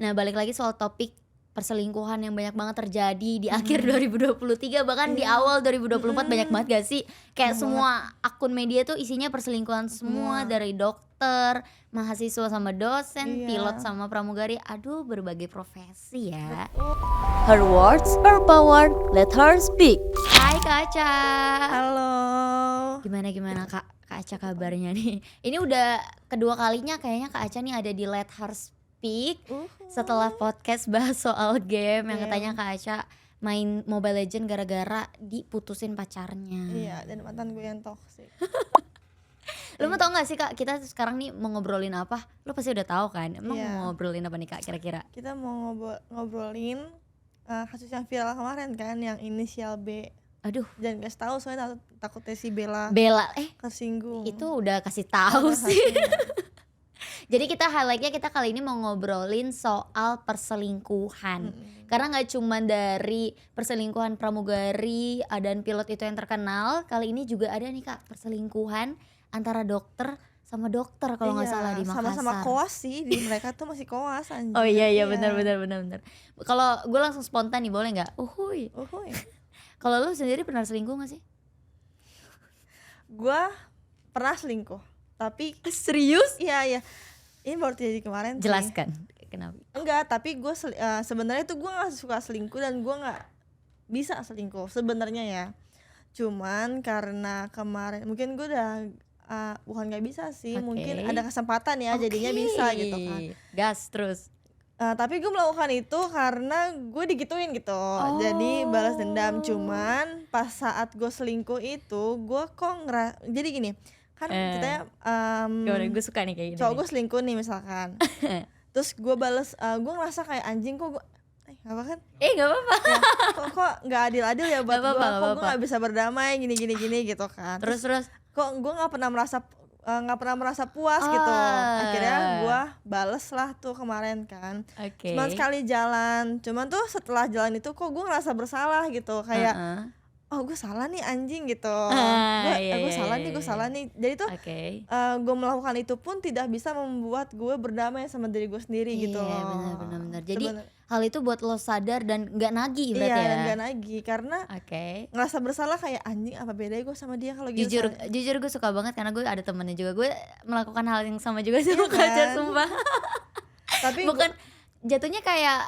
Nah balik lagi soal topik perselingkuhan yang banyak banget terjadi di akhir 2023 bahkan di Iya. awal 2024 banyak banget gak sih? Kayak Banyak semua akun media tuh isinya perselingkuhan semua, Semua. dari dokter, mahasiswa sama dosen, Iya. pilot sama pramugari, aduh berbagai profesi ya. Her words, her power, let her speak. Hai Kak Aca. Halo. Gimana Kak Aca kabarnya nih? Ini udah kedua kalinya kayaknya Kak Aca nih ada di Let Her Speak setelah podcast bahas soal game yang Game. katanya Kak Aca main Mobile Legend gara-gara diputusin pacarnya. Iya, dan mantan gue yang toxic. Lu mau tau gak sih Kak, kita sekarang nih mau ngobrolin apa? Lu pasti udah tahu kan? Emang Iya. mau ngobrolin apa nih Kak kira-kira? Kita mau ngobrolin kasus yang viral kemarin kan, yang inisial B. Aduh, Jangan kasih tahu soalnya takutnya si Bella Bella tersinggung. itu udah kasih tahu Udah sih. kasih. Jadi kita highlightnya kita kali ini mau ngobrolin soal perselingkuhan. Karena nggak cuma dari perselingkuhan pramugari dan pilot itu yang terkenal, kali ini juga ada nih Kak perselingkuhan antara dokter sama dokter kalau nggak Iya, salah di Makassar. sama-sama koas sih, di mereka tuh masih koas anjir. Oh iya benar. Kalau gue langsung spontan nih, boleh nggak? Uhuy. Uhuy. Kalau lu sendiri pernah selingkuh nggak sih? Gua pernah selingkuh, tapi Serius? iya. Ini baru terjadi kemarin sih. Jelaskan kenapa. Enggak, tapi gue sebenarnya tuh gue nggak suka selingkuh dan gue nggak bisa selingkuh sebenarnya ya. Cuman karena kemarin mungkin gue udah bukan nggak bisa sih, Oke. mungkin ada kesempatan ya jadinya bisa gitu kan. Gas terus. Tapi gue melakukan itu karena gue digituin gitu, jadi balas dendam. Cuman pas saat gue selingkuh itu gue kok jadi gini kan kita Gimana? Gue suka nih kayak gini. cowok gue selingkuh nih misalkan. Terus gue bales, gue ngerasa kayak anjing kok gue apa kan? Gak apa-apa. Ya, kok nggak adil ya buat Nggak gue, apa-apa, kok nggak gue apa-apa. nggak bisa berdamai gini gitu kan. Terus Kok gue nggak pernah merasa puas gitu. Akhirnya gue bales lah tuh kemarin kan. Oke. Cuman sekali jalan, cuman tuh setelah jalan itu kok gue ngerasa bersalah gitu, kayak oh gue salah nih anjing gitu. Gue salah nih. Jadi tuh Oke. gue melakukan itu pun tidak bisa membuat gue berdamai sama diri gue sendiri gitu loh. Iya benar. Jadi hal itu buat lo sadar dan nggak nagih berarti iya, ya. dan gak nagih karena Oke. ngerasa bersalah kayak anjing apa bedanya gue sama dia kalau gitu. Jujur gue suka banget karena gue ada temennya juga, gue melakukan hal yang sama juga sama Iya Kak Aca, kan? sumpah. Tapi Bukan jatuhnya kayak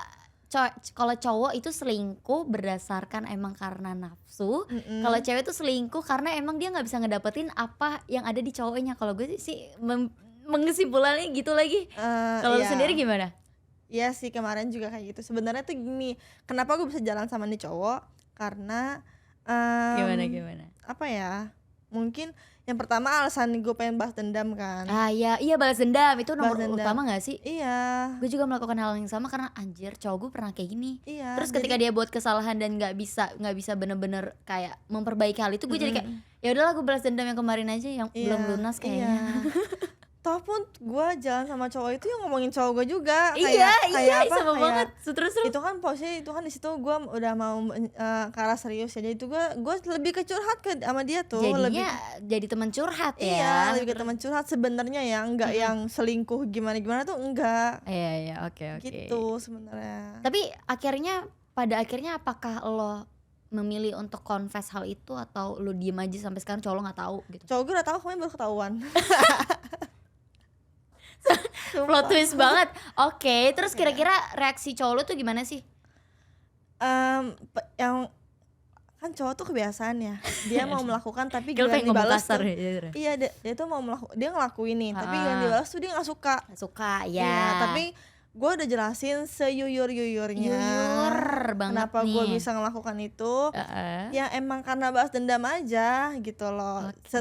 kalau cowok itu selingkuh berdasarkan emang karena nafsu. Kalau cewek itu selingkuh karena emang dia nggak bisa ngedapetin apa yang ada di cowoknya. Kalau gue sih mengesimpulannya gitu lagi. Kalau lu iya. sendiri gimana? Iya sih, kemarin juga kayak gitu. Sebenarnya tuh gini, kenapa gue bisa jalan sama nih cowok? Karena Gimana? apa ya? Mungkin yang pertama alasan gue pengen balas dendam kan. Iya balas dendam itu nomor Balas dendam. utama gak sih? Iya. Gue juga melakukan hal yang sama karena anjir cowok gue pernah kayak gini. Iya. Terus ketika dia buat kesalahan dan nggak bisa bener-bener kayak memperbaiki hal itu, gue jadi kayak ya udahlah gue balas dendam yang kemarin aja yang belum lunas kayaknya. Iya. Toh pun gue jalan sama cowok itu yang ngomongin cowok gue juga. Iya kayak apa? sama Kayak banget. Terus itu kan posisi itu kan di situ gue udah mau ke arah serius ya. Jadi itu gue lebih ke curhat sama dia tuh. Jadinya jadi teman curhat ya. Iya, lebih ke teman curhat sebenarnya ya, enggak yang selingkuh gimana tuh enggak. Iya, oke. Gitu sebenarnya. Tapi pada akhirnya apakah lo memilih untuk confess hal itu atau lo diem aja sampai sekarang cowok lo nggak tahu gitu? Cowok gue udah tahu, kemarin baru ketahuan. Plot twist banget. Oke, terus kira-kira reaksi cowok lo tuh gimana sih? Yang kan cowok tuh kebiasaan ya, dia mau melakukan tapi Kalau giliran pengen ngomong dibalas kasar tuh, ya. iya dia tuh mau dia ngelakuin nih, tapi giliran dibalas tuh dia nggak suka. Suka Iya, ya. tapi gue udah jelasin seyuyur-yuyurnya Yuyur banget kenapa nih. gue bisa ngelakukan itu. Ya emang karena balas dendam aja gitu loh. Oke.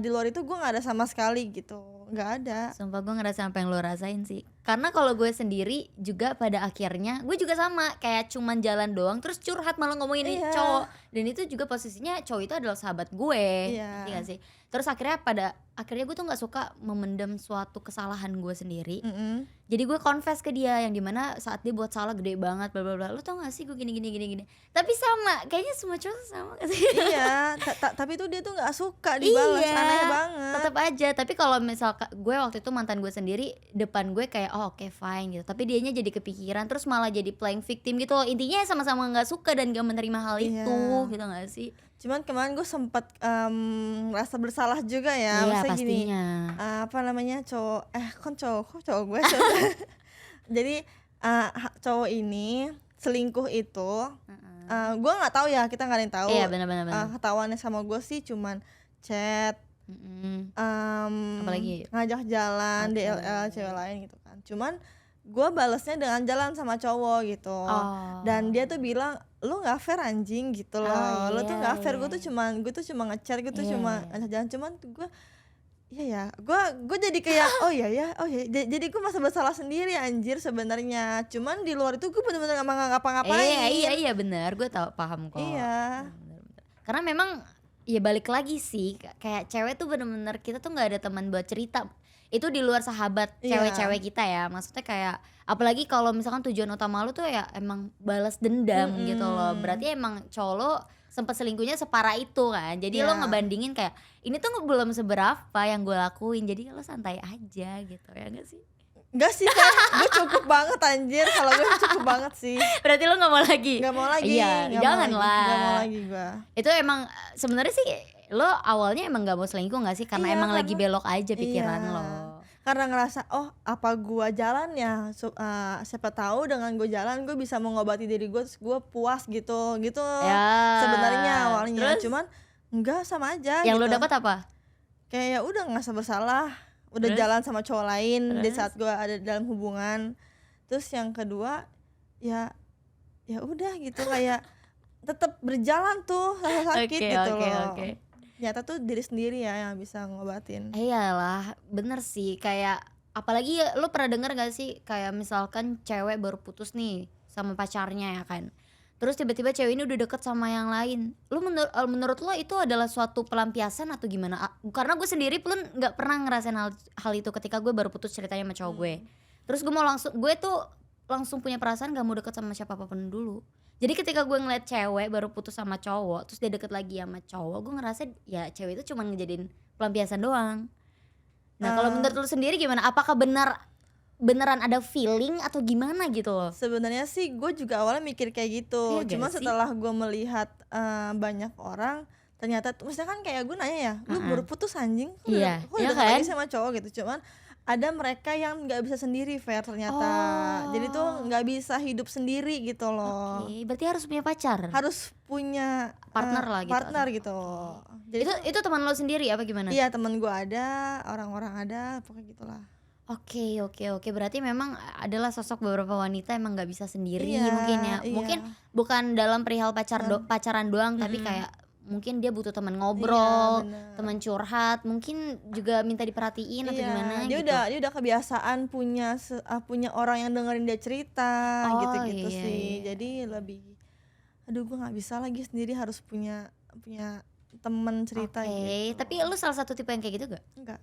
Di luar itu gue nggak ada sama sekali gitu, nggak ada. Sumpah gue ngerasa apa yang lo rasain sih. Karena kalau gue sendiri juga pada akhirnya gue juga sama, kayak cuman jalan doang terus curhat malah ngomongin Iya. cowok. Dan itu juga posisinya cowok itu adalah sahabat gue. Iya. Ngerti gak sih? Terus akhirnya gue tuh nggak suka memendam suatu kesalahan gue sendiri. Jadi gue confess ke dia yang dimana saat dia buat salah gede banget bla bla bla. Lu tau gak sih gue gini. Tapi sama, kayaknya semua cowok sama gak sih? Iya, tapi tuh dia tuh nggak suka dibalas, Iya, aneh banget. tetap aja. Tapi kalau misal gue waktu itu mantan gue sendiri depan gue kayak oh oke fine gitu. Tapi dianya jadi kepikiran terus malah jadi playing victim gitu loh. Intinya sama-sama nggak suka dan gak menerima hal Iya. itu gitu gak sih? Cuman kemarin gue sempet ngerasa bersalah juga ya. Iya Maksudnya gini, pastinya. apa namanya, kok cowok gue cowok. Jadi cowok ini selingkuh itu, gue nggak tahu ya, kita nggak ada yang tahu. Iya benar-benar. Ketahuannya sama gue sih cuman chat, Apalagi? ngajak jalan, Oke. DLL cewek lain gitu kan. Cuman gue balesnya dengan jalan sama cowok gitu. Oh. Dan dia tuh bilang, lu nggak fair anjing gitu loh. Oh, Lu tuh iya, nggak fair. iya. Gue tuh cuma ngechat, gue tuh Iya, cuma iya. ngajak jalan. Cuman gue iya ya, gue jadi kayak oh ya, jadi gue masa bersalah sendiri anjir sebenarnya. Cuman di luar itu gue bener-bener nggak ngapa-ngapain. Iya benar, gue paham kok. Iya. Bener. Karena memang ya balik lagi sih, kayak cewek tuh bener-bener kita tuh nggak ada teman buat cerita. Itu di luar sahabat Iya. cewek-cewek kita ya. Maksudnya kayak apalagi kalau misalkan tujuan utama lu tuh ya emang balas dendam gitu loh. Berarti emang cowok lo sempet selingkuhnya separah itu kan. Jadi lo Iya. ngebandingin kayak ini tuh belum seberapa yang gue lakuin. Jadi lo santai aja gitu ya gak sih? Enggak sih, gue cukup banget anjir. Kalau gue cukup banget sih. Berarti lo gak mau lagi? Nggak mau lagi. Iya, nggak mau jangan lagi, lah. nggak mau lagi gue. Itu emang sebenarnya sih lo awalnya emang gak mau selingkuh gak sih? Karena Iya, emang lagi belok aja pikiran iya. lo. Karena ngerasa apa gua jalan ya, siapa tahu dengan gue jalan gue bisa mengobati diri gue, terus gue puas gitu Ya. sebenarnya awalnya. Terus Cuman enggak, sama aja yang gitu. lo dapat apa? Kayak ya udah ngerasa bersalah, udah Terus? jalan sama cowok lain di Terus? saat gue ada dalam hubungan. Terus yang kedua ya udah gitu, kayak tetap berjalan tuh rasa sakit Oke, gitu oke, loh. oke. Ternyata tuh diri sendiri ya yang bisa ngobatin. Iyalah, bener sih. Kayak apalagi ya, lo pernah denger gak sih kayak misalkan cewek baru putus nih sama pacarnya ya kan. Terus tiba-tiba cewek ini udah deket sama yang lain. Lu menurut lo itu adalah suatu pelampiasan atau gimana? Karena gue sendiri pun nggak pernah ngerasain hal itu ketika gue baru putus ceritanya sama cowok gue. Terus gue tuh langsung punya perasaan gak mau deket sama siapapun dulu. Jadi ketika gue ngeliat cewek baru putus sama cowok, terus dia deket lagi sama cowok, gue ngerasa ya cewek itu cuma ngejadiin pelampiasan doang. Nah kalau menurut lu sendiri gimana? Apakah beneran ada feeling atau gimana gitu loh? Sebenarnya sih gue juga awalnya mikir kayak gitu. Iya gak Cuma sih? setelah gue melihat banyak orang, ternyata maksudnya kan kayak gue nanya ya, lu baru putus anjing, kok Iya, kok iya udah kan? lagi sama cowok gitu. Cuman ada mereka yang nggak bisa sendiri, Fer, ternyata. Oh. Jadi tuh nggak bisa hidup sendiri gitu loh. Oke, berarti harus punya pacar. Harus punya Partner lah gitu. partner gitu. Jadi Itu teman lo sendiri apa gimana? iya, temen gue ada, orang-orang ada, pokoknya gitulah. Oke. Berarti memang adalah sosok beberapa wanita emang nggak bisa sendiri Iya, mungkin ya. iya. Mungkin bukan dalam perihal pacaran doang, tapi kayak mungkin dia butuh teman ngobrol, bener. teman curhat, mungkin juga minta diperhatiin atau gimana dia gitu. udah kebiasaan punya orang yang dengerin dia cerita Oh, gitu-gitu iya, sih. iya. Jadi lebih gue nggak bisa lagi sendiri, harus punya temen cerita Oke, gitu. tapi lu salah satu tipe yang kayak gitu gak? Enggak.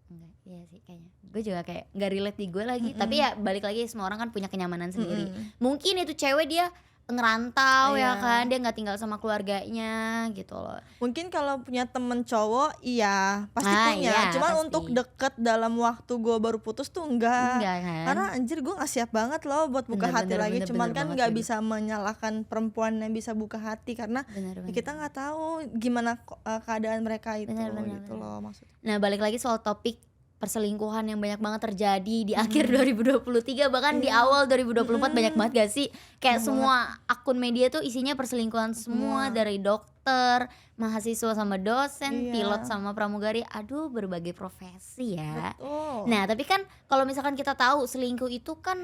Enggak, iya sih kayaknya. Gue juga kayak nggak relate di gue lagi. Tapi ya balik lagi semua orang kan punya kenyamanan sendiri. Mungkin itu cewek dia ngerantau ya Iya. kan, dia nggak tinggal sama keluarganya gitu loh. Mungkin kalau punya temen cowok iya pasti Ah, punya. iya, Cuman pasti. untuk deket dalam waktu gue baru putus tuh enggak. Enggak kan? Karena anjir gue gak siap banget loh buat buka Bener, hati bener, lagi. bener, Cuman bener kan banget gak lagi. bisa menyalahkan perempuan yang bisa buka hati, karena Bener. kita nggak tahu gimana keadaan mereka itu Bener, gitu loh maksudnya. Nah balik lagi soal topik perselingkuhan yang banyak banget terjadi di akhir 2023 bahkan di awal 2024 banyak banget gak sih? Kayak semua akun media tuh isinya perselingkuhan semua, dari dokter, mahasiswa sama dosen, Iya. pilot sama pramugari, aduh berbagai profesi ya. Betul. Nah tapi kan kalau misalkan kita tahu selingkuh itu kan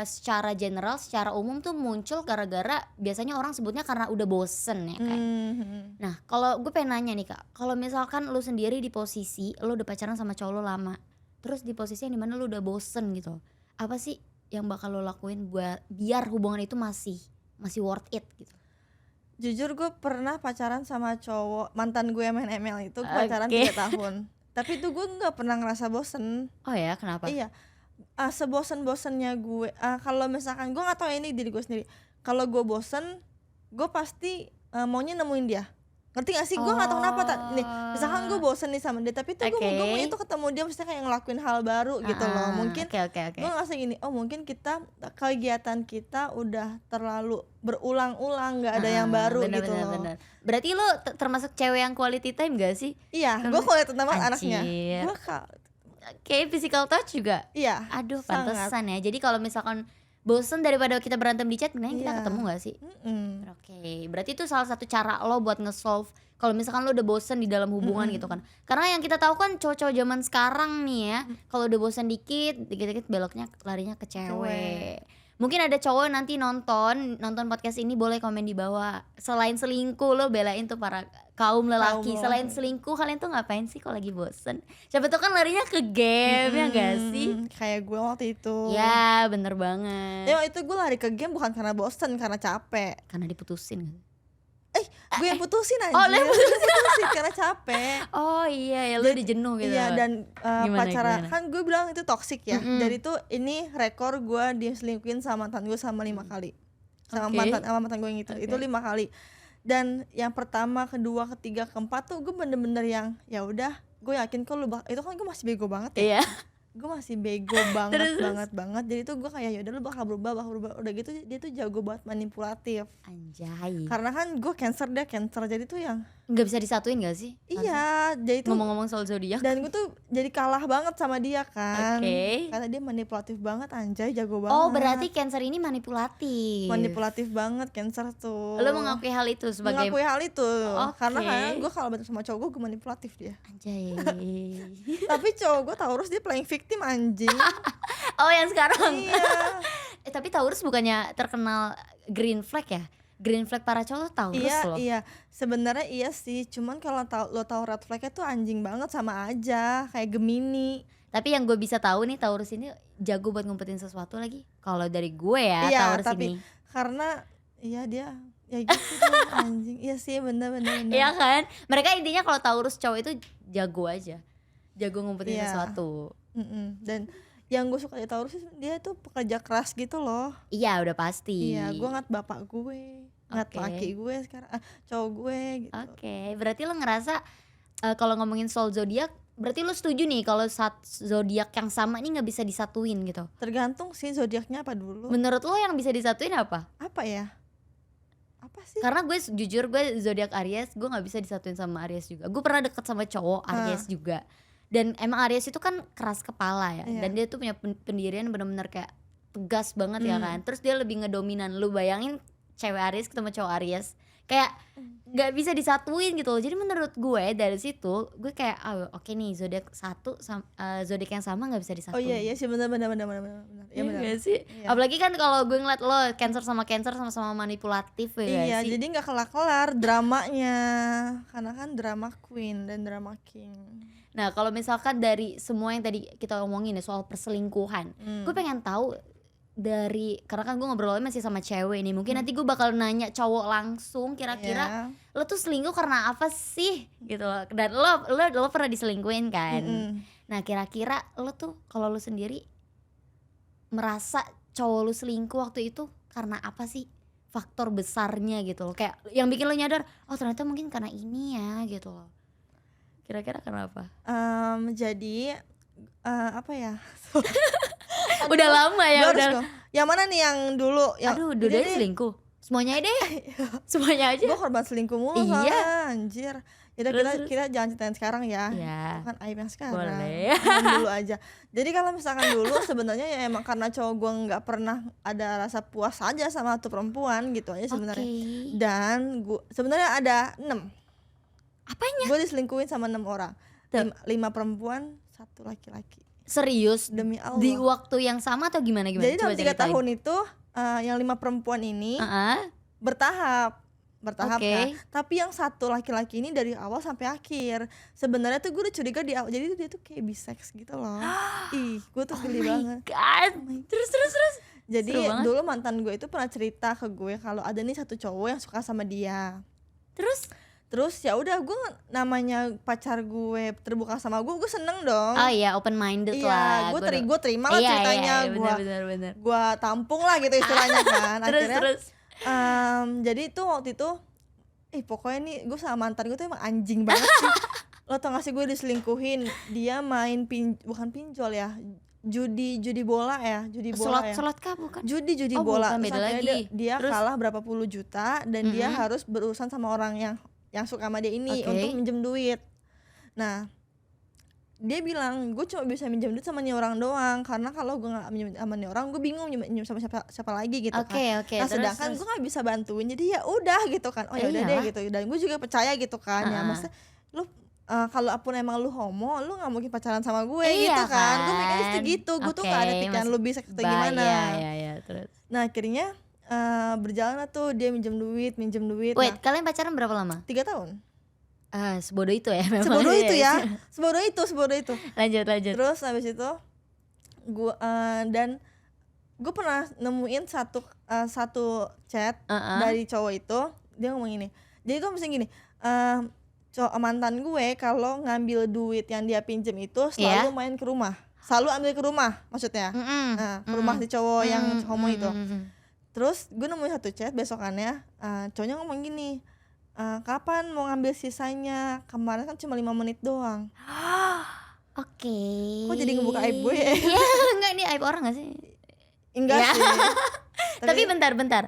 secara general, secara umum tuh muncul gara-gara biasanya orang sebutnya karena udah bosen ya kan. Nah kalau gue pengen nanya nih kak, kalau misalkan lu sendiri di posisi lu udah pacaran sama cowok lu lama, terus di posisi yang dimana lu udah bosen gitu, apa sih yang bakal lu lakuin buat biar hubungan itu masih worth it gitu? Jujur gue pernah pacaran sama cowok, mantan gue yang main ML itu, gue pacaran Oke. 3 tahun. Tapi itu gue nggak pernah ngerasa bosen. Oh ya kenapa? Iya. Sebosen-bosennya gue, kalau misalkan gue nggak tahu, ini diri gue sendiri. Kalau gue bosen, gue pasti maunya nemuin dia. Ngerti gak sih? Gue gak tahu kenapa nih, misalkan gue bosen nih sama dia, tapi tuh gue mau itu ketemu dia, maksudnya kayak ngelakuin hal baru gitu loh. Mungkin Oke. gue ngerasa gini, oh mungkin kegiatan kita udah terlalu berulang-ulang, gak ada yang baru gitu loh. Bener. Berarti lo termasuk cewek yang quality time gak sih? Iya, gue quality time anaknya. Gue kayak physical touch juga. Iya. Aduh, pantesan ya. Jadi kalau misalkan bosen daripada kita berantem di chat, mending kita ketemu gak sih? Oke, berarti itu salah satu cara lo buat nge-solve kalau misalkan lo udah bosen di dalam hubungan gitu kan. Karena yang kita tahu kan cowok-cowok zaman sekarang nih ya, kalau udah bosen dikit beloknya larinya ke cewek. Mungkin ada cowok nanti nonton podcast ini, boleh komen di bawah. Selain selingkuh, lo belain tuh para kaum lelaki. Selain selingkuh, kalian tuh ngapain sih kalau lagi bosen? Siapa tuh kan larinya ke game, ya gak sih? Kayak gue waktu itu. Ya bener banget. Ya itu gue lari ke game bukan karena bosen, karena capek. Karena diputusin kan? Gue yang putusin anjir. Oh, lo yang putusin karena capek. Oh iya ya, lo udah jenuh gitu. Iya, dan pacaran kan gue bilang itu toxic ya. Jadi tuh ini rekor gue diselingkuhin sama mantan gue sama 5 kali. Sama mantan gue yang itu 5 kali. Dan yang pertama, kedua, ketiga, keempat tuh gue bener-bener yang ya udah, gue yakin kok lu itu kan gue masih bego banget ya. Iya. Gue masih bego banget banget. Jadi tuh gue kayak ya udah lu bakal berubah. Udah gitu dia tuh jago banget manipulatif. Anjay. Karena kan gue cancer, dia cancer, jadi tuh yang nggak bisa disatuin gak sih? Iya, jadi tuh ngomong-ngomong soal zodiak. Dan gue tuh jadi kalah banget sama dia kan. Karena dia manipulatif banget, anjay, jago banget. Oh, berarti Cancer ini manipulatif. Manipulatif banget Cancer tuh. Lo mengakui hal itu sebagai mengakui hal itu. Karena kan gue kalau berantem sama cowok gue manipulatif dia. Anjay. Tapi cowok gue Taurus, dia playing victim anjing. Oh, yang sekarang. Iya. Tapi Taurus bukannya terkenal green flag ya? Green flag para cowok tuh Taurus loh. Iya, sebenarnya iya sih. Cuman kalau lo tahu red flagnya tuh anjing banget, sama aja kayak Gemini. Tapi yang gue bisa tahu nih, Taurus ini jago buat ngumpetin sesuatu lagi. Kalau dari gue ya, iya, Taurus tapi ini. Karena iya dia ya gitu deh, anjing. Iya sih, bener. Iya kan? Mereka intinya kalau Taurus cowok itu jago aja. Jago ngumpetin sesuatu. Dan yang gue suka dari Taurus, dia tuh pekerja keras gitu loh. Iya, udah pasti. Iya, gue ngat bapak gue, ngat laki gue sekarang, cowok gue gitu. Oke, berarti lo ngerasa kalau ngomongin soal zodiak, berarti lo setuju nih kalau zodiak yang sama nih nggak bisa disatuin gitu? Tergantung sih zodiaknya apa dulu. Menurut lo yang bisa disatuin apa? Apa ya? Apa sih? Karena gue jujur, gue zodiak Aries, gue nggak bisa disatuin sama Aries juga. Gue pernah deket sama cowok Aries juga. Dan emang Aries itu kan keras kepala ya. Dan dia tuh punya pendirian bener-bener kayak tegas banget ya kan. Terus dia lebih ngedominan. Lu bayangin cewek Aries ketemu cowok Aries, kayak nggak bisa disatuin gitu loh. Jadi menurut gue dari situ gue kayak oke nih, zodiak satu zodiak yang sama nggak bisa disatuin. Oh iya sih, benar. Iya benar sih. Iya. Apalagi kan kalau gue ngeliat lo Cancer sama sama-sama manipulatif ya. Iya sih? Jadi nggak kelar dramanya, karena kan drama queen dan drama king. Nah kalau misalkan dari semua yang tadi kita omongin ya soal perselingkuhan, gue pengen tahu karena kan gue ngobrolnya masih sama cewek nih, mungkin nanti gue bakal nanya cowok langsung, kira-kira lo tuh selingkuh karena apa sih gitu loh. Dan lo pernah diselingkuhin kan. Nah kira-kira lo tuh kalau lo sendiri merasa cowok lo selingkuh waktu itu karena apa sih, faktor besarnya gitu loh, kayak yang bikin lo nyadar oh ternyata mungkin karena ini ya gitu loh. Kira-kira kenapa? Jadi apa ya? Udah lama ya udah. Yang mana nih yang dulu? Aduh, dua-duanya selingkuh. Semuanya deh. Semuanya aja. Gue korban selingkuh mulu soalnya, anjir. Yaudah kita jangan ceritain sekarang ya. Itu kan aib yang sekarang. Boleh. Dulu aja. Jadi kalau misalkan dulu sebenarnya ya emang karena cowok gue nggak pernah ada rasa puas aja sama satu perempuan gitu aja sebenarnya. Dan gue sebenarnya ada 6. Apanya? Gue diselingkuhin sama 6 orang. 5 perempuan, 1 laki-laki. Serius? Demi Allah. Di waktu yang sama atau gimana? Jadi dalam 3 tahun itu yang 5 perempuan ini bertahap kan. Tapi yang 1 laki-laki ini dari awal sampai akhir. Sebenarnya tuh gue udah curiga di awal. Jadi dia tuh kayak bisex gitu loh. Ih, gue tuh geli banget. Terus. Jadi dulu mantan gue itu pernah cerita ke gue kalau ada nih satu cowok yang suka sama dia. Terus ya udah, gue namanya pacar gue terbuka sama gue seneng dong. Oh iya, open minded lah. Gue terima lah ceritanya. Gue tampung lah gitu istilahnya kan. Akhirnya terus. Jadi itu waktu itu pokoknya nih gue sama mantan gue tuh emang anjing banget sih. Lo tau gak sih gue diselingkuhin, dia main bukan pinjol ya, judi bola ya, Slot kah bukan? judi Oh, bola. bukan, Terus beda akhirnya lagi. dia Terus? kalah berapa puluh juta dan dia harus berurusan sama orang yang suka sama dia ini Oke. untuk minjem duit. Nah dia bilang gue cuma bisa minjem duit sama nih orang doang, karena kalau gue nggak minjem sama nih orang gue bingung minjem sama siapa lagi gitu Oke, kan. oke, Nah terus, sedangkan terus. gue nggak bisa bantuin, jadi ya udah gitu kan, oh ya udah deh Iyalah. gitu. Dan gue juga percaya gitu kan, ya Heeh. maksudnya lu kalaupun emang lu homo, lu nggak mungkin pacaran sama gue Iya gitu kan. Gue mikirnya kan? gitu, gue tuh nggak ada Oke, pikiran lu bisa kayak gimana. Ya, terus. Nah akhirnya berjalan lah tuh, dia minjem duit. Wait, kalian pacaran berapa lama? 3 tahun. Sebodoh itu ya memang. Sebodoh itu Iya. ya, sebodoh itu. Lanjut. Terus habis itu gue dan gue pernah nemuin satu chat dari cowok itu, dia ngomong gini. Jadi tuh misalnya gini, mantan gue kalau ngambil duit yang dia pinjem itu selalu main ke rumah, selalu ambil ke rumah maksudnya. Nah, ke rumah si cowok yang homo itu. Terus gue nemuin satu chat besokannya, cowoknya ngomong gini, kapan mau ngambil sisanya, kemarin kan cuma 5 menit doang. Oke. Kok jadi ngebuka aib gue ya? Iya, enggak, ini aib orang gak sih? Enggak Ya. sih. Tapi bentar.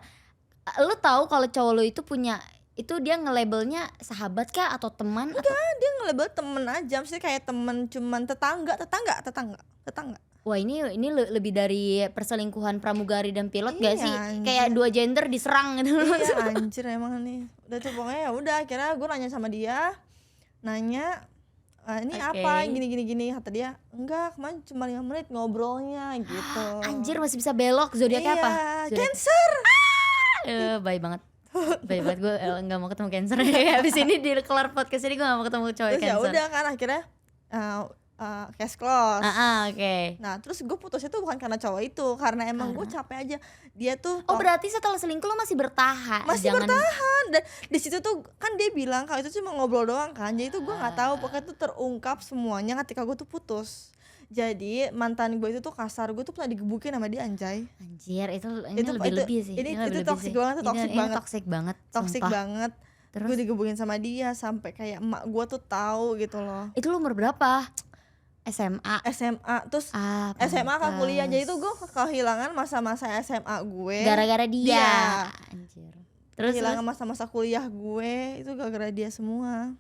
Lu tahu kalau cowok lu itu punya, itu dia nge-labelnya sahabat kah atau teman atau Dia nge-label temen aja, maksudnya kayak temen cuman tetangga. wah ini lebih dari perselingkuhan pramugari dan pilot gak Iya, sih? anjir. Kayak dua gender diserang gitu. Iya anjir emang nih. Udah tuh pokoknya ya udah, akhirnya gue nanya sama dia. Nanya ini Oke. apa gini, kata dia enggak, kemarin cuma 5 menit ngobrolnya gitu. Anjir, masih bisa belok. Zodiaknya apa? Zodiak- Cancer. baik banget. Baik banget, gue gak mau ketemu Cancer. Habis ini di kelar podcast ini gue gak mau ketemu cowok Terus ya Cancer. udah kan akhirnya case close. Oke. Nah terus gue putusnya tuh bukan karena cowok itu, karena emang gue capek aja. Dia tuh Oh berarti setelah selingkuh lo masih bertahan? masih bertahan, dan di situ tuh kan dia bilang kalau itu cuma ngobrol doang kan, jadi tuh gue nggak tahu, pokoknya tuh terungkap semuanya ketika gue tuh putus. Jadi mantan gue itu tuh kasar, gue tuh pernah digebukin sama dia, anjay. Anjir, ini Itu- lebih-lebih sih. ini lebih-lebih toxic sih. banget, Ini toxic banget. Toxic sumpah. banget. Terus? Gue digebukin sama dia sampai kayak emak gue tuh tahu gitu loh. Itu lu umur berapa? SMA. SMA terus Pantes. SMA ke kuliah, jadi tuh gue kehilangan masa-masa SMA gue Gara-gara dia. Iya. Anjir. Terus kehilangan masa-masa kuliah gue itu gara-gara dia semua.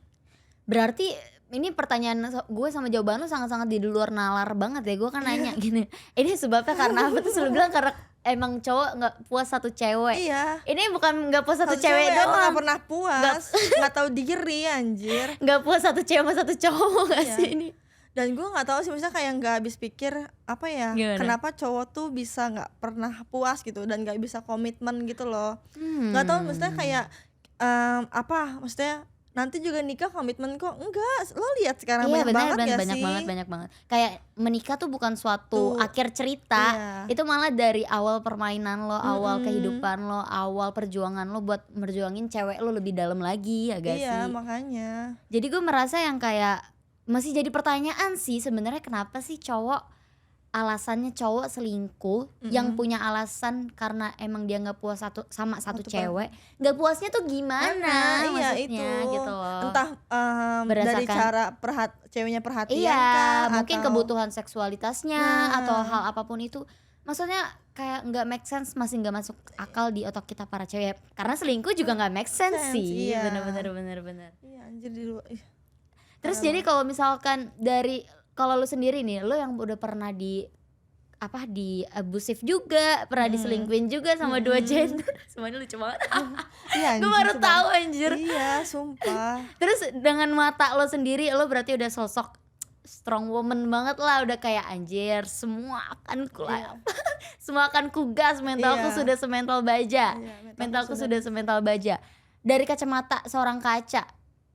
berarti ini pertanyaan gue sama jawaban lu sangat-sangat di luar nalar banget ya. Gue kan nanya gini, ini sebabnya karena apa? Terus lu bilang karena emang cowok gak puas satu cewek. Iya, Ini bukan gak puas satu satu cewek emang doang, gak pernah puas, nggak tahu diri anjir. gak puas satu cewek sama satu cowok gak Iya. sih ini? Dan gue nggak tahu sih, misalnya kayak nggak habis pikir apa ya, Gimana? kenapa cowok tuh bisa nggak pernah puas gitu dan nggak bisa komitmen gitu loh. Nggak tahu, maksudnya kayak apa, maksudnya nanti juga nikah komitmen kok enggak. Lo lihat sekarang Iya banyak banget ya banyak sih. banget. Kayak menikah tuh bukan suatu Tuh, akhir cerita. iya. Itu malah dari awal permainan lo, awal kehidupan lo, awal perjuangan lo buat merjuangin cewek lo lebih dalam lagi ya gak Iya sih? makanya. Jadi gue merasa yang kayak masih jadi pertanyaan sih sebenarnya, kenapa sih alasannya cowok selingkuh yang punya alasan karena emang dia nggak puas sama satu Satu cewek. Nggak puasnya tuh gimana Iya maksudnya itu gitu loh. entah dari Berdasarkan- cara ceweknya perhatian Iya, kah, mungkin atau- kebutuhan seksualitasnya Nah. atau hal apapun itu. Maksudnya kayak nggak make sense, masih nggak masuk akal di otak kita para cewek. Karena selingkuh juga nggak make sense sih. iya. Bener. Iya anjir di luar. Terus jadi kalau misalkan kalau lu sendiri nih, lu yang udah pernah di abusive juga, pernah diselingkuhin juga sama dua gender. Semuanya lucu banget. Iya Gue anjir, baru sumpah. tahu anjir. Iya sumpah. Terus dengan mata lo sendiri, lo berarti udah sosok strong woman banget lah, udah kayak anjir, semua akan semua akan kugas, mentalku Iya. sudah semental baja. Iya, Mentalku sudah semental baja. Dari kacamata seorang kaca,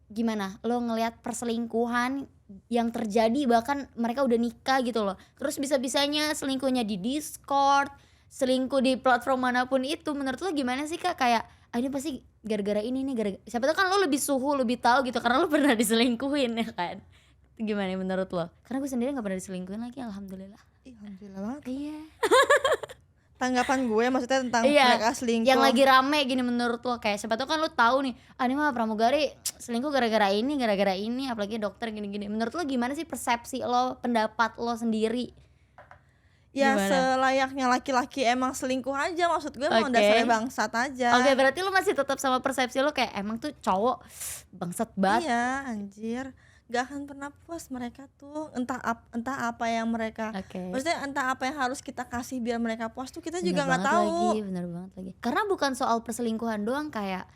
gimana lo ngelihat perselingkuhan yang terjadi, bahkan mereka udah nikah gitu loh, terus bisa-bisanya selingkuhnya di Discord, selingkuh di platform manapun itu. Menurut lo gimana sih Kak? Kayak ini pasti gara-gara ini nih, gara-gara siapa tahu kan lo lebih lebih tahu gitu karena lo pernah diselingkuhin ya kan. Gimana menurut lo? Karena gue sendiri gak pernah diselingkuhin lagi, alhamdulillah. Ih, alhamdulillah banget. Iya. tanggapan gue maksudnya tentang Iya, mereka selingkuh. yang lagi rame gini menurut lo, kayak siapa tuh kan lo tahu nih, ini mah pramugari selingkuh gara-gara ini, apalagi dokter gini-gini. Menurut lo gimana sih persepsi lo, pendapat lo sendiri? Ya Gimana? selayaknya laki-laki emang selingkuh aja, maksud gue emang Oke. dasarnya bangsat aja. Oke, berarti lo masih tetap sama persepsi lo kayak emang tuh cowok bangsat banget. Iya anjir, gak akan pernah puas mereka tuh, entah apa yang mereka, Oke. maksudnya entah apa yang harus kita kasih biar mereka puas tuh kita juga Bener nggak banget tahu. lagi, bener banget lagi. Karena bukan soal perselingkuhan doang, kayak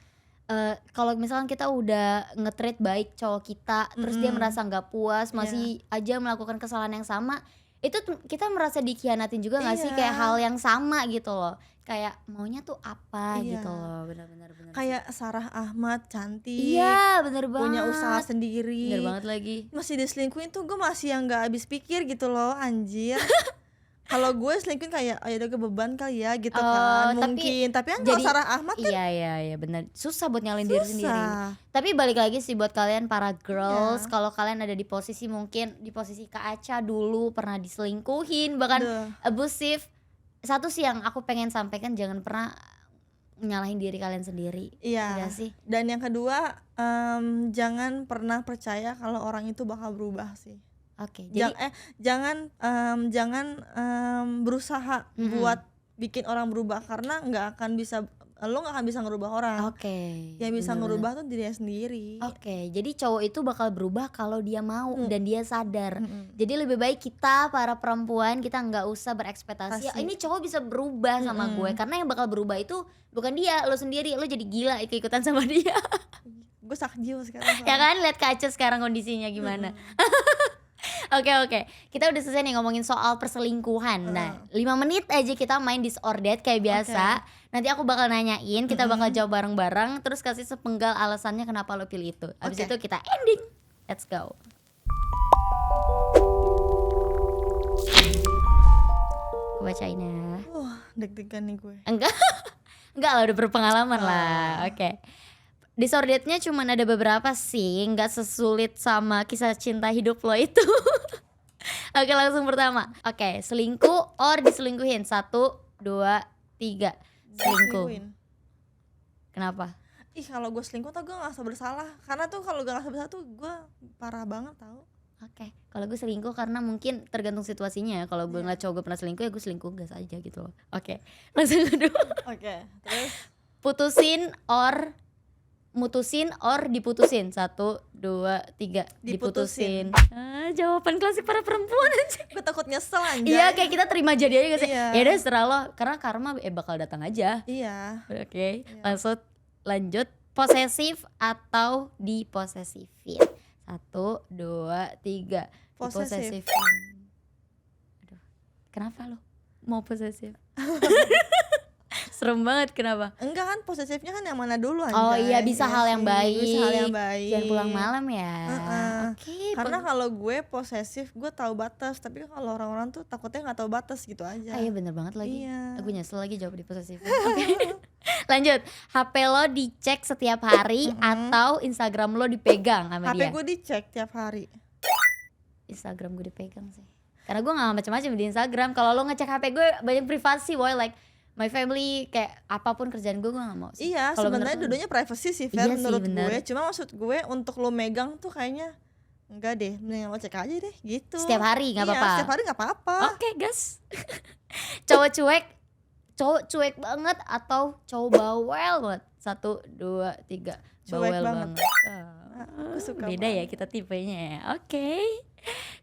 kalau misalkan kita udah nge-treat baik cowok kita, terus dia merasa nggak puas, masih aja melakukan kesalahan yang sama, itu kita merasa dikhianatin juga nggak sih, Iya. kayak hal yang sama gitu loh, kayak maunya tuh apa Iya. gitu loh, benar-benar benar. Kayak Sarah Ahmad cantik, Iya, bener banget. punya usaha sendiri, Bener banget lagi. masih diselingkuhin tuh gue masih yang nggak habis pikir gitu loh anjir. Kalau gue selingkuhin kayak ya udah beban kali ya gitu kan, mungkin tapi kan kalau jadi- Sarah Ahmad kan Iya benar, susah buat nyalin diri sendiri. susah. Tapi balik lagi sih buat kalian para girls, kalau kalian ada di posisi mungkin di posisi Kak Aca dulu pernah diselingkuhin, bahkan Duh. abusive. Satu sih yang aku pengen sampaikan, jangan pernah nyalahin diri kalian sendiri. Iya. Iya sih. Dan yang kedua, jangan pernah percaya kalau orang itu bakal berubah sih. Oke, jadi Jangan berusaha buat bikin orang berubah, karena lo nggak akan bisa ngerubah orang. oke. Yang bisa bener-bener. ngerubah tuh dirinya sendiri. Oke, jadi cowok itu bakal berubah kalau dia mau dan dia sadar. Mm-mm. Jadi lebih baik kita para perempuan, kita nggak usah berekspektasi Pasti. ini cowok bisa berubah sama gue, karena yang bakal berubah itu bukan dia, lo sendiri. Lo jadi gila ikut-ikutan sama dia. Gue sakjiwa sekarang. Ya kan, lihat Kaca sekarang kondisinya gimana. Oke, kita udah selesai nih ngomongin soal perselingkuhan. Nah, 5 menit aja kita main this or that kayak biasa. Nanti aku bakal nanyain, kita bakal jawab bareng-bareng, terus kasih sepenggal alasannya kenapa lo pilih itu. Abis Oke. itu kita ending. Let's go. Aku bacain ya. Deg-degan nih gue. Enggak. Enggak lah, udah berpengalaman lah. Oke. Disordernya cuman ada beberapa sih, nggak sesulit sama kisah cinta hidup lo itu. Oke, langsung pertama. Oke, selingkuh or diselingkuhin. 1, 2, 3. Selingkuh. Selingkuhin. Kenapa? Ih, kalau gue selingkuh tuh gue ngerasa bersalah, karena tuh kalau gak ngerasa bersalah tuh gue parah banget tau. Oke, kalau gue selingkuh karena mungkin tergantung situasinya. Kalau gue ngeliat cowok gue pernah selingkuh, ya gue selingkuh gas aja gitu loh. Oke, langsung kedua. Oke, terus Mutusin or diputusin. 1, 2, 3. Diputusin. Jawaban klasik para perempuan aja. gue takut nyesel anjay. Iya, kayak kita terima jadi aja gak sih? Iya. Ya udah serah lo, karena karma bakal datang aja. Iya. Oke, lanjut. Posesif atau diposesifin. 1, 2, 3. Posesif. Diposesifin. Aduh, kenapa lo mau posesif? Serem banget, kenapa? Enggak kan, posesifnya kan yang mana dulu anjay. Oh iya, bisa Iya hal yang sih, baik. bisa hal yang baik. Jangan pulang malam ya. Oke. Karena kalau gue posesif, gue tahu batas, tapi kalau orang-orang tuh takutnya nggak tahu batas gitu aja. Iya bener banget lagi. Iya. Aku nyesel lagi jawab di posesif. Oke. Lanjut. HP lo dicek setiap hari atau Instagram lo dipegang sama HP dia? gue dicek tiap hari. Instagram gue dipegang sih. Karena gue gak macam-macam di Instagram. Kalau lo ngecek HP gue banyak privasi, boy, like my family, kayak apapun kerjaan gue gak mau sih. Iya, Kalau sebenarnya menurut lo? dua-duanya privacy sih, Iya Fer, sih, menurut bener. gue. Cuma maksud gue untuk lo megang tuh kayaknya enggak deh, mending lo cek aja deh gitu. Setiap hari gak Iya, apa-apa? setiap hari gak apa-apa. Oke, gas. Cowok cuek banget atau cowok bawel banget? 1, 2, 3. Cuek Bawel banget. Oh, Aku suka beda ya banget. kita tipenya ya. Oke.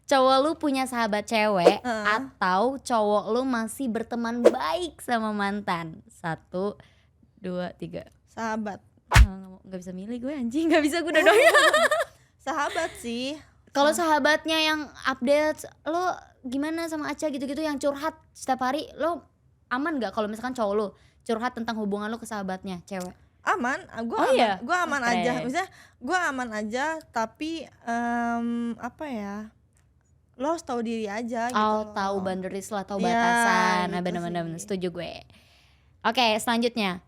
Cowok lu punya sahabat cewek atau cowok lu masih berteman baik sama mantan? 1, 2, 3. Sahabat. Nggak bisa milih gue, anjing, nggak bisa gue dua-duanya. Sahabat sih. Kalau sahabatnya yang update lo gimana sama Aca gitu-gitu, yang curhat setiap hari, lo aman nggak kalau misalkan cowok lo curhat tentang hubungan lo ke sahabatnya cewek? Aman, gue Oh aman, iya? gue aman Keren. aja. Misalnya gue aman aja, tapi apa ya? Lo harus tahu diri aja gitu. Oh, loh. tahu boundaries lah, tahu Iya, batasan. Nah, gitu bener-bener sih. setuju gue. Oke, selanjutnya.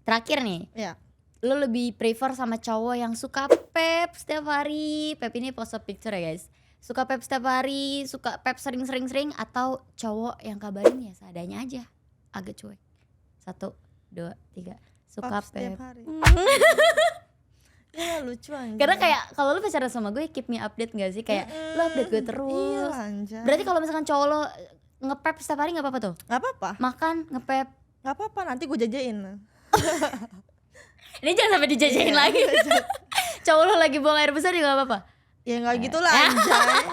Terakhir nih, Ya. lo lebih prefer sama cowok yang suka pep setiap hari. Pep ini post picture ya guys. suka pep setiap hari, suka pep sering-sering atau cowok yang kabarin ya seadanya aja, agak cuek. 1, 2, 3. Suka Pap setiap pep. hari. Ya lucu anjir. Karena kayak kalau lu pacaran sama gue keep me update gak sih? Kayak lu update gue terus. Iya anjir. Berarti kalau misalkan cowok lo ngepep setiap hari gak apa-apa tuh? Gak apa-apa. Makan, ngepep. Gak apa-apa, nanti gue jajain. Ini jangan sampai dijajain lagi. Cowok lo lagi buang air besar juga gak apa-apa? Ya gak gitu lah anjay.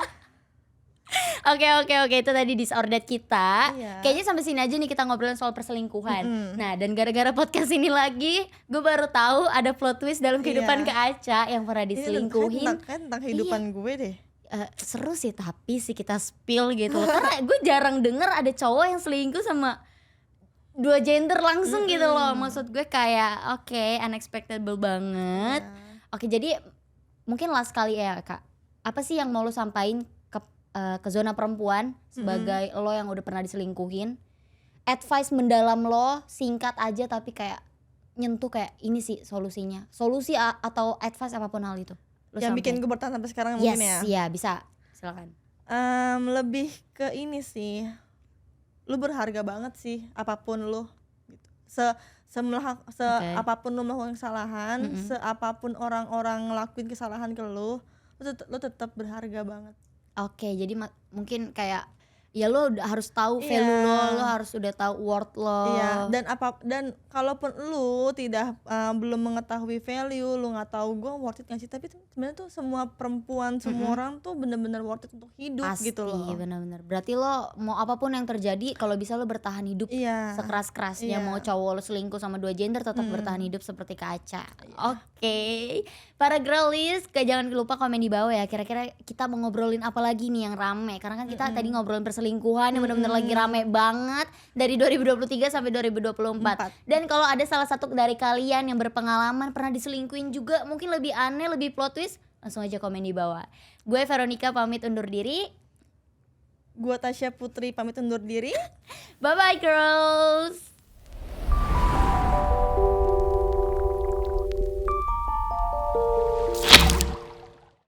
Oke, itu tadi disordered kita. Iya. Kayaknya sampai sini aja nih kita ngobrolin soal perselingkuhan. Nah, dan gara-gara podcast ini lagi, gue baru tahu ada plot twist dalam kehidupan Iya. Kak Aca yang pernah diselingkuhin. Tentang kehidupan gue deh. Seru sih tapi sih kita spill gitu loh. Karena gue jarang denger ada cowok yang selingkuh sama 2 gender langsung gitu loh. Maksud gue kayak oke, unexpectable banget. Ya. Oke, jadi mungkin last kali ya Kak, apa sih yang mau lo sampaikan ke zona perempuan sebagai lo yang udah pernah diselingkuhin? Advice mendalam lo, singkat aja tapi kayak nyentuh kayak ini sih solusinya. Solusi atau advice apapun hal itu. Lo Yang bikin sampein. gue bertahan sampai sekarang Yes, mungkin ya. iya bisa. Silakan. Lebih ke ini sih. Lu berharga banget sih apapun lu gitu. Apapun lu melakukan kesalahan, seapapun orang-orang ngelakuin kesalahan ke lu tetap berharga banget. Oke, jadi mungkin kayak ya lo udah harus tahu Iya. value lo harus udah tahu worth lo. Iya, dan kalaupun lu tidak belum mengetahui value, lu nggak tahu gue worth it nggak sih, tapi tuh sebenarnya tuh semua perempuan, semua orang tuh bener-bener worth it untuk hidup Pasti, gitu loh. benar-benar. Berarti lo mau apapun yang terjadi kalau bisa lo bertahan hidup Iya. sekeras-kerasnya. Iya. Mau cowok lo selingkuh sama 2 gender tetap bertahan hidup seperti Kak Aca. Oke. Para girlies, jangan lupa komen di bawah ya. Kira-kira kita mau ngobrolin apa lagi nih yang rame? Karena kan kita tadi ngobrolin perselingkuhan yang benar-benar lagi rame banget dari 2023 sampai 2024. Dan kalau ada salah satu dari kalian yang berpengalaman pernah diselingkuhin juga, mungkin lebih aneh, lebih plot twist, langsung aja komen di bawah. Gue Veronica pamit undur diri. Gua Tasya Putri pamit undur diri. Bye bye girls.